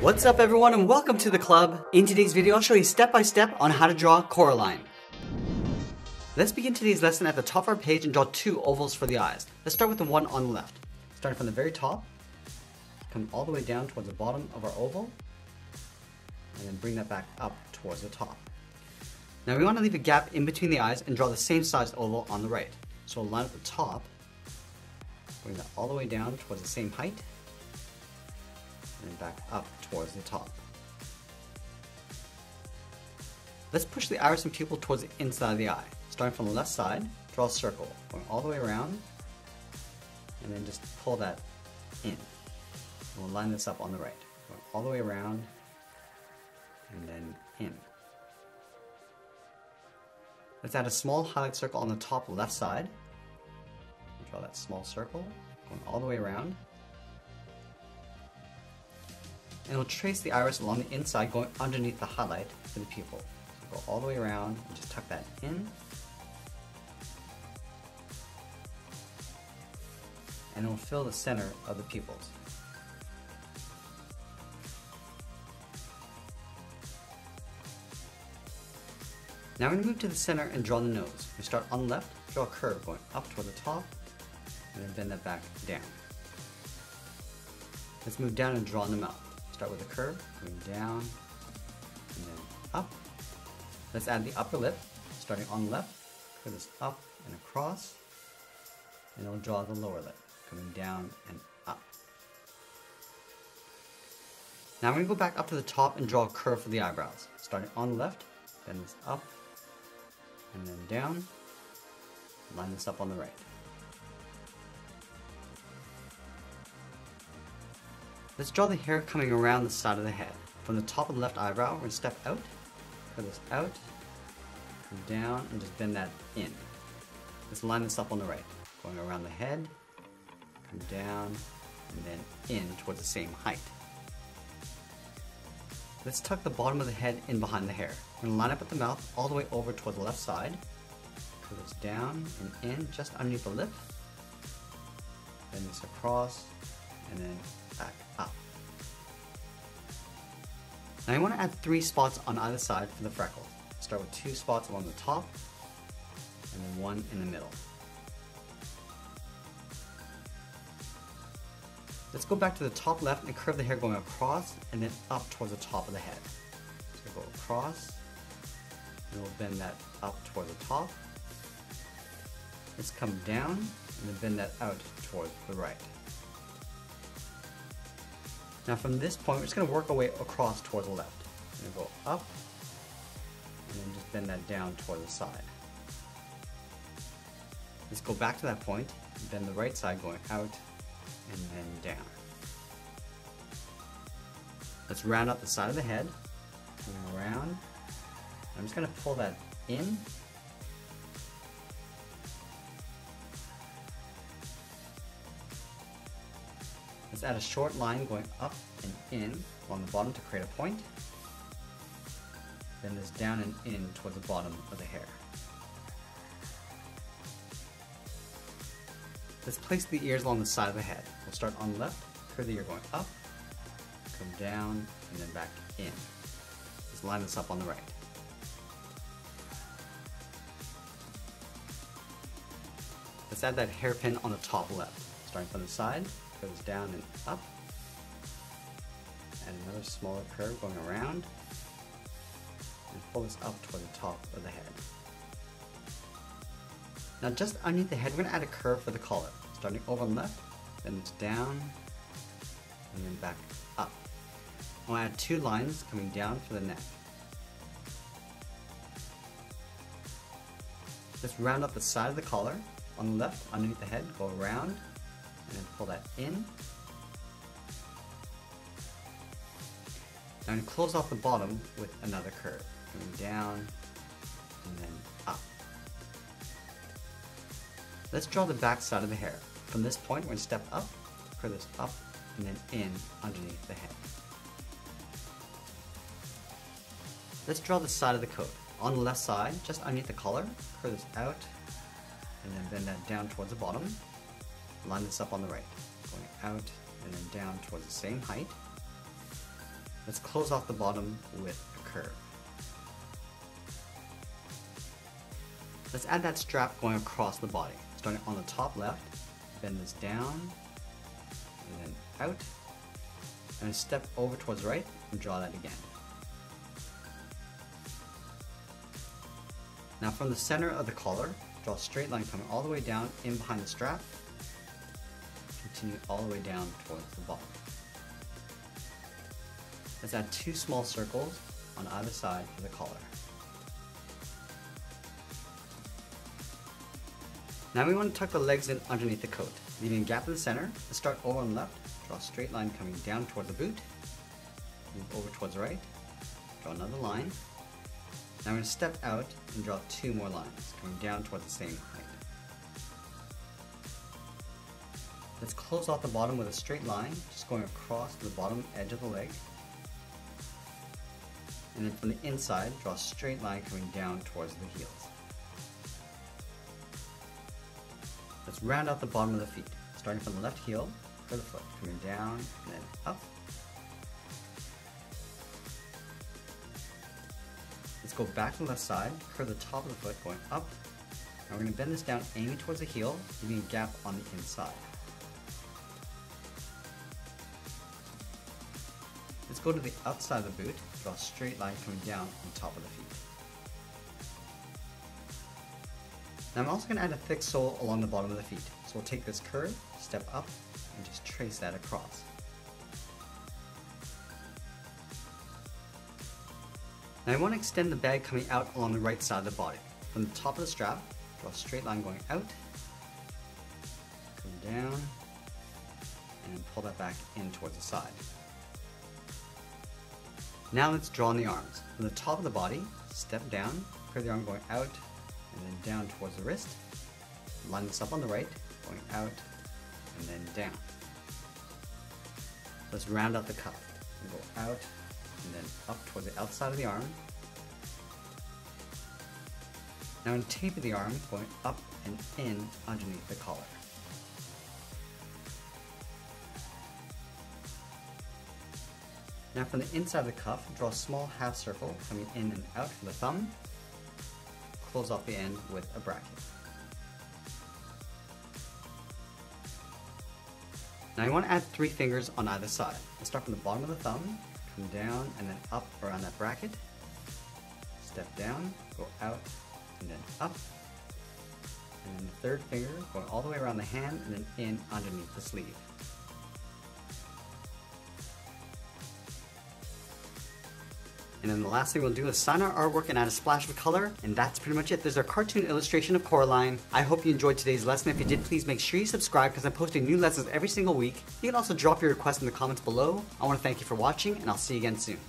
What's up everyone and welcome to the club. In today's video I'll show you step by step on how to draw Coraline. Let's begin today's lesson at the top of our page and draw two ovals for the eyes. Let's start with the one on the left. Starting from the very top, come all the way down towards the bottom of our oval, and then bring that back up towards the top. Now we want to leave a gap in between the eyes and draw the same sized oval on the right. So we'll line up the top, bring that all the way down towards the same height, and back up towards the top. Let's push the iris and pupil towards the inside of the eye. Starting from the left side, draw a circle, going all the way around, and then just pull that in. And we'll line this up on the right, going all the way around, and then in. Let's add a small highlight circle on the top left side. Draw that small circle, going all the way around. And we'll trace the iris along the inside, going underneath the highlight for the pupil. So go all the way around and just tuck that in. And we'll fill the center of the pupils. Now we're going to move to the center and draw the nose. We start on the left, draw a curve going up toward the top, and then bend that back down. Let's move down and draw in the mouth. Start with a curve, going down, and then up. Let's add the upper lip, starting on the left, curve this up and across, and we'll draw the lower lip, coming down and up. Now we're going to go back up to the top and draw a curve for the eyebrows. Starting on the left, bend this up, and then down, line this up on the right. Let's draw the hair coming around the side of the head. From the top of the left eyebrow, we're going to step out, curve this out, come down, and just bend that in. Let's line this up on the right, going around the head, come down, and then in towards the same height. Let's tuck the bottom of the head in behind the hair. We're going to line up at the mouth all the way over toward the left side, curve this down and in just underneath the lip, bend this across, and then back up. Now you want to add 3 spots on either side for the freckles. Start with 2 spots along the top, and then 1 in the middle. Let's go back to the top left and curve the hair going across and then up towards the top of the head. So go across, and we'll bend that up toward the top. Let's come down and then bend that out toward the right. Now from this point, we're just going to work our way across towards the left. We're going to go up, and then just bend that down toward the side. Let's go back to that point, and bend the right side going out, and then down. Let's round up the side of the head, going around. I'm just going to pull that in. Let's add a short line going up and in along the bottom to create a point. Bend this down and in towards the bottom of the hair. Let's place the ears along the side of the head. We'll start on the left, curve the ear going up, come down, and then back in. Let's line this up on the right. Let's add that hairpin on the top left. Starting from the side, curve this down and up, and another smaller curve going around, and pull this up toward the top of the head. Now just underneath the head, we're going to add a curve for the collar. Starting over on the left, then it's down, and then back up. I'm going to add 2 lines coming down for the neck. Let's round up the side of the collar. On the left, underneath the head, go around, and then pull that in. Now I'm going to close off the bottom with another curve, coming down, and then up. Let's draw the back side of the hair. From this point, we're going to step up, curve this up, and then in underneath the head. Let's draw the side of the coat. On the left side, just underneath the collar, curve this out, and then bend that down towards the bottom. Line this up on the right, going out and then down towards the same height. Let's close off the bottom with a curve. Let's add that strap going across the body. Starting on the top left, bend this down, and then out, and step over towards the right, and draw that again. Now from the center of the collar, draw a straight line coming all the way down in behind the strap, continue all the way down towards the bottom. Let's add 2 small circles on either side of the collar. Now we want to tuck the legs in underneath the coat, leaving a gap in the center. Let's start over on the left, draw a straight line coming down toward the boot, move over towards the right, draw another line. Now I'm going to step out and draw 2 more lines, coming down toward the same height. Let's close off the bottom with a straight line, just going across the bottom edge of the leg. And then from the inside, draw a straight line coming down towards the heels. Let's round out the bottom of the feet, starting from the left heel for the foot, coming down and then up. Let's go back to the left side, curve the top of the foot going up. Now we're going to bend this down, aiming towards the heel, leaving a gap on the inside. Let's go to the outside of the boot, draw a straight line coming down on the top of the feet. Now I'm also going to add a thick sole along the bottom of the feet. So we'll take this curve, step up, and just trace that across. Now I want to extend the bag coming out along the right side of the body. From the top of the strap, draw a straight line going out, come down, and pull that back in towards the side. Now let's draw on the arms. From the top of the body, step down, curve the arm going out, and then down towards the wrist. Line this up on the right, going out, and then down. Let's round out the cuff and go out, and then up towards the outside of the arm. Now I'm going to taper the arm, going up and in underneath the collar. Now from the inside of the cuff, draw a small half circle coming in and out from the thumb. Close off the end with a bracket. Now you want to add 3 fingers on either side. Let's start from the bottom of the thumb, come down and then up around that bracket, step down, go out and then up, and then the 3rd finger going all the way around the hand and then in underneath the sleeve. And then the last thing we'll do is sign our artwork and add a splash of color, and that's pretty much it. There's our cartoon illustration of Coraline. I hope you enjoyed today's lesson. If you did, please make sure you subscribe because I'm posting new lessons every single week. You can also drop your requests in the comments below. I want to thank you for watching, and I'll see you again soon.